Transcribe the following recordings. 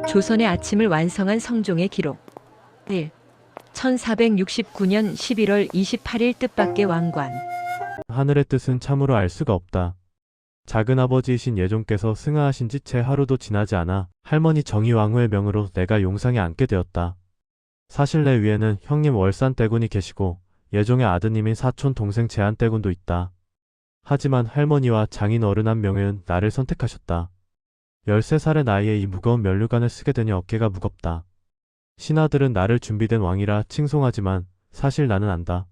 조선의 아침을 완성한 성종의 기록. 1. 1469년 11월 28일 뜻밖의 왕관. 하늘의 뜻은 참으로 알 수가 없다. 작은아버지이신 예종께서 승하하신 지 채 하루도 지나지 않아 할머니 정의왕후의 명으로 내가 용상에 앉게 되었다. 사실 내 위에는 형님 월산대군이 계시고 예종의 아드님인 사촌 동생 제한대군도 있다. 하지만 할머니와 장인 어른 한 명은 나를 선택하셨다. 13살의 나이에 이 무거운 면류관을 쓰게 되니 어깨가 무겁다. 신하들은 나를 준비된 왕이라 칭송하지만 사실 나는 안다.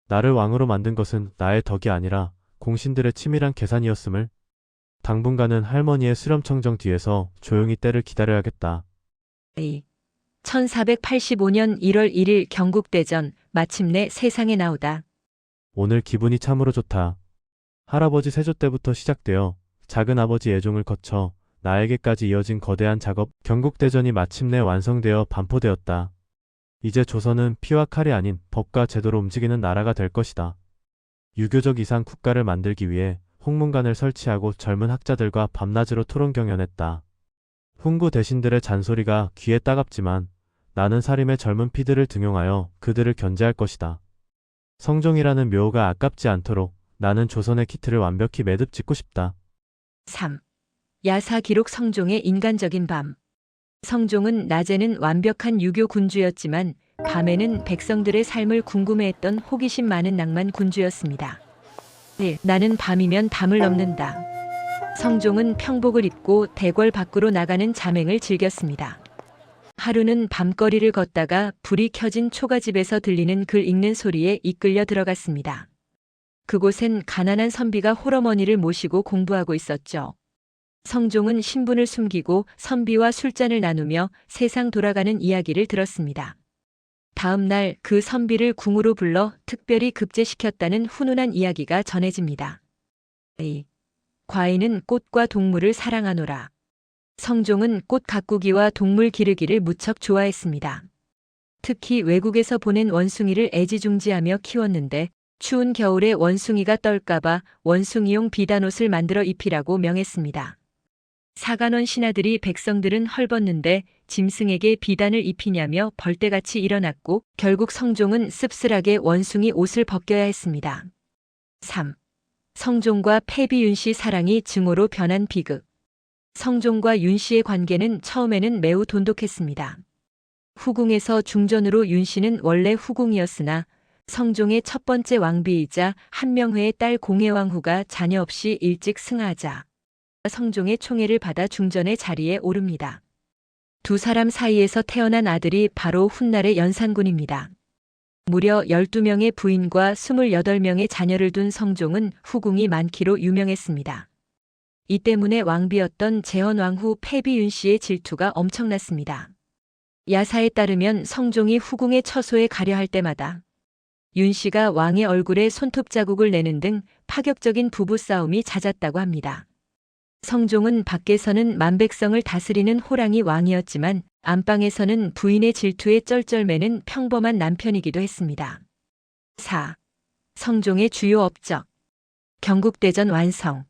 나를 왕으로 만든 것은 나의 덕이 아니라 공신들의 치밀한 계산이었음을. 당분간은 할머니의 수렴청정 뒤에서 조용히 때를 기다려야겠다. 2. 1485년 1월 1일 경국대전. 마침내 세상에 나오다. 오늘 기분이 참으로 좋다. 할아버지 세조 때부터 시작되어 작은아버지 예종을 거쳐 나에게까지 이어진 거대한 작업, 경국대전이 마침내 완성되어 반포되었다. 이제 조선은 피와 칼이 아닌 법과 제도로 움직이는 나라가 될 것이다. 유교적 이상 국가를 만들기 위해 홍문관을 설치하고 젊은 학자들과 밤낮으로 토론 경연했다. 훈구 대신들의 잔소리가 귀에 따갑지만 나는 사림의 젊은 피들을 등용하여 그들을 견제할 것이다. 성종이라는 묘가 아깝지 않도록 나는 조선의 키트를 완벽히 매듭 짓고 싶다. 3. 야사 기록 성종의 인간적인 밤. 성종은 낮에는 완벽한 유교 군주였지만 밤에는 백성들의 삶을 궁금해했던 호기심 많은 낭만 군주였습니다. 1. 나는 밤이면 담을 넘는다. 성종은 평복을 입고 대궐 밖으로 나가는 자맹을 즐겼습니다. 하루는 밤거리를 걷다가 불이 켜진 초가집에서 들리는 글 읽는 소리에 이끌려 들어갔습니다. 그곳엔 가난한 선비가 홀어머니를 모시고 공부하고 있었죠. 성종은 신분을 숨기고 선비와 술잔을 나누며 세상 돌아가는 이야기를 들었습니다. 다음 날 그 선비를 궁으로 불러 특별히 급제시켰다는 훈훈한 이야기가 전해집니다. 2. 과인은 꽃과 동물을 사랑하노라. 성종은 꽃 가꾸기와 동물 기르기를 무척 좋아했습니다. 특히 외국에서 보낸 원숭이를 애지중지하며 키웠는데 추운 겨울에 원숭이가 떨까봐 원숭이용 비단옷을 만들어 입히라고 명했습니다. 사간원 신하들이 백성들은 헐벗는데 짐승에게 비단을 입히냐며 벌떼같이 일어났고 결국 성종은 씁쓸하게 원숭이 옷을 벗겨야 했습니다. 3. 성종과 패비 윤씨 사랑이 증오로 변한 비극. 성종과 윤씨의 관계는 처음에는 매우 돈독했습니다. 후궁에서 중전으로 윤씨는 원래 후궁이었으나 성종의 첫 번째 왕비이자 한명회의 딸 공혜왕후가 자녀 없이 일찍 승하하자 성종의 총애를 받아 중전의 자리에 오릅니다. 두 사람 사이에서 태어난 아들이 바로 훗날의 연산군입니다. 무려 12명의 부인과 28명의 자녀를 둔 성종은 후궁이 많기로 유명했습니다. 이 때문에 왕비였던 재헌왕후 패비윤씨의 질투가 엄청났습니다. 야사에 따르면 성종이 후궁의 처소에 가려 할 때마다 윤씨가 왕의 얼굴에 손톱 자국을 내는 등 파격적인 부부싸움이 잦았다고 합니다. 성종은 밖에서는 만백성을 다스리는 호랑이 왕이었지만 안방에서는 부인의 질투에 쩔쩔매는 평범한 남편이기도 했습니다. 4. 성종의 주요 업적. 경국대전 완성.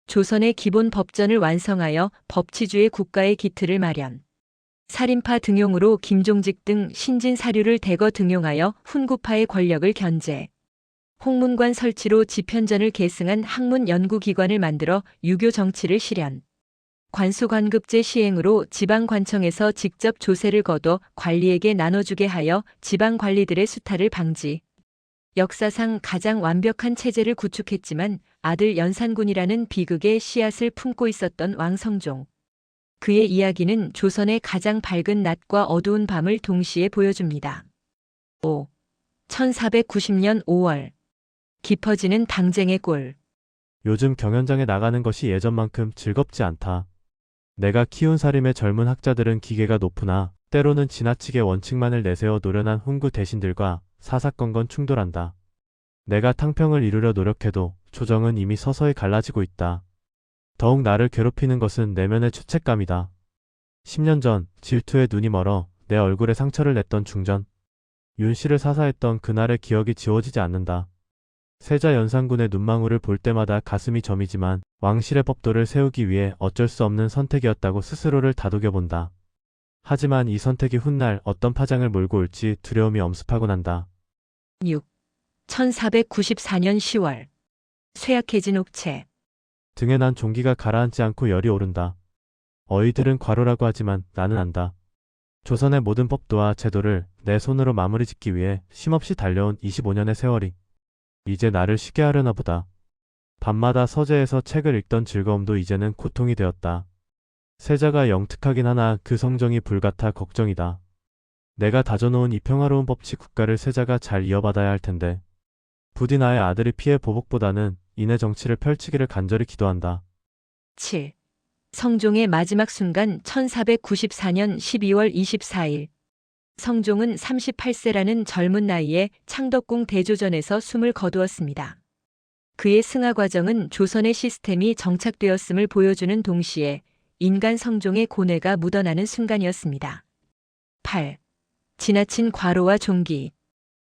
조선의 기본 법전을 완성하여 법치주의 국가의 기틀을 마련. 살인파 등용으로 김종직 등 신진 사류를 대거 등용하여 훈구파의 권력을 견제. 홍문관 설치로 지편전을 계승한 학문 연구기관을 만들어 유교 정치를 실현. 관수관급제 시행으로 지방관청에서 직접 조세를 거둬 관리에게 나눠주게 하여 지방관리들의 수탈을 방지. 역사상 가장 완벽한 체제를 구축했지만 아들 연산군이라는 비극의 씨앗을 품고 있었던 왕성종. 그의 이야기는 조선의 가장 밝은 낮과 어두운 밤을 동시에 보여줍니다. 5. 1490년 5월. 깊어지는 당쟁의 골. 요즘 경연장에 나가는 것이 예전만큼 즐겁지 않다. 내가 키운 사림의 젊은 학자들은 기계가 높으나 때로는 지나치게 원칙만을 내세워 노련한 훈구 대신들과 사사건건 충돌한다. 내가 탕평을 이루려 노력해도 조정은 이미 서서히 갈라지고 있다. 더욱 나를 괴롭히는 것은 내면의 죄책감이다. 10년 전 질투에 눈이 멀어 내 얼굴에 상처를 냈던 중전. 윤씨를 사사했던 그날의 기억이 지워지지 않는다. 세자 연산군의 눈망울을 볼 때마다 가슴이 저미지만 왕실의 법도를 세우기 위해 어쩔 수 없는 선택이었다고 스스로를 다독여 본다. 하지만 이 선택이 훗날 어떤 파장을 몰고 올지 두려움이 엄습하곤 한다. 6. 1494년 10월. 쇠약해진 옥체. 등에 난 종기가 가라앉지 않고 열이 오른다. 어이들은 과로라고 하지만 나는 안다. 조선의 모든 법도와 제도를 내 손으로 마무리 짓기 위해 쉼없이 달려온 25년의 세월이 이제 나를 쉬게 하려나 보다. 밤마다 서재에서 책을 읽던 즐거움도 이제는 고통이 되었다. 세자가 영특하긴 하나 그 성정이 불같아 걱정이다. 내가 다져놓은 이 평화로운 법치 국가를 세자가 잘 이어받아야 할 텐데. 부디 나의 아들이 피해 보복보다는 인의 정치를 펼치기를 간절히 기도한다. 7. 성종의 마지막 순간 1494년 12월 24일. 성종은 38세라는 젊은 나이에 창덕궁 대조전에서 숨을 거두었습니다. 그의 승하 과정은 조선의 시스템이 정착되었음을 보여주는 동시에 인간 성종의 고뇌가 묻어나는 순간이었습니다. 8. 지나친 과로와 종기.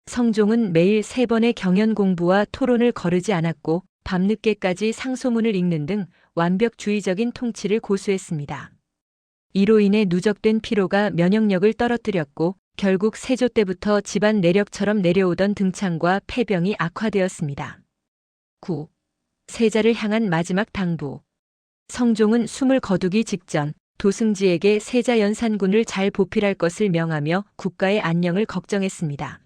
성종은 매일 3번의 경연 공부와 토론을 거르지 않았고 밤늦게까지 상소문을 읽는 등 완벽주의적인 통치를 고수했습니다. 이로 인해 누적된 피로가 면역력을 떨어뜨렸고 결국 세조 때부터 집안 내력처럼 내려오던 등창과 폐병이 악화되었습니다. 9. 세자를 향한 마지막 당부. 성종은 숨을 거두기 직전 도승지에게 세자 연산군을 잘 보필할 것을 명하며 국가의 안녕을 걱정했습니다.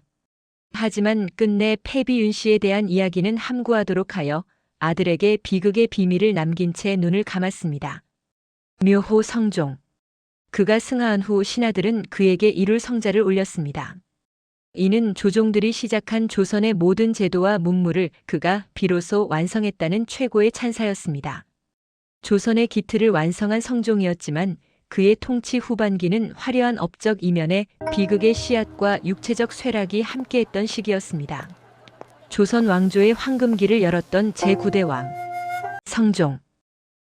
하지만 끝내 패비 윤씨에 대한 이야기는 함구하도록 하여 아들에게 비극의 비밀을 남긴 채 눈을 감았습니다. 묘호 성종. 그가 승하한 후 신하들은 그에게 이룰 성자를 올렸습니다. 이는 조종들이 시작한 조선의 모든 제도와 문물을 그가 비로소 완성했다는 최고의 찬사였습니다. 조선의 기틀을 완성한 성종이었지만 그의 통치 후반기는 화려한 업적 이면에 비극의 씨앗과 육체적 쇠락이 함께했던 시기였습니다. 조선 왕조의 황금기를 열었던 제9대 왕 성종.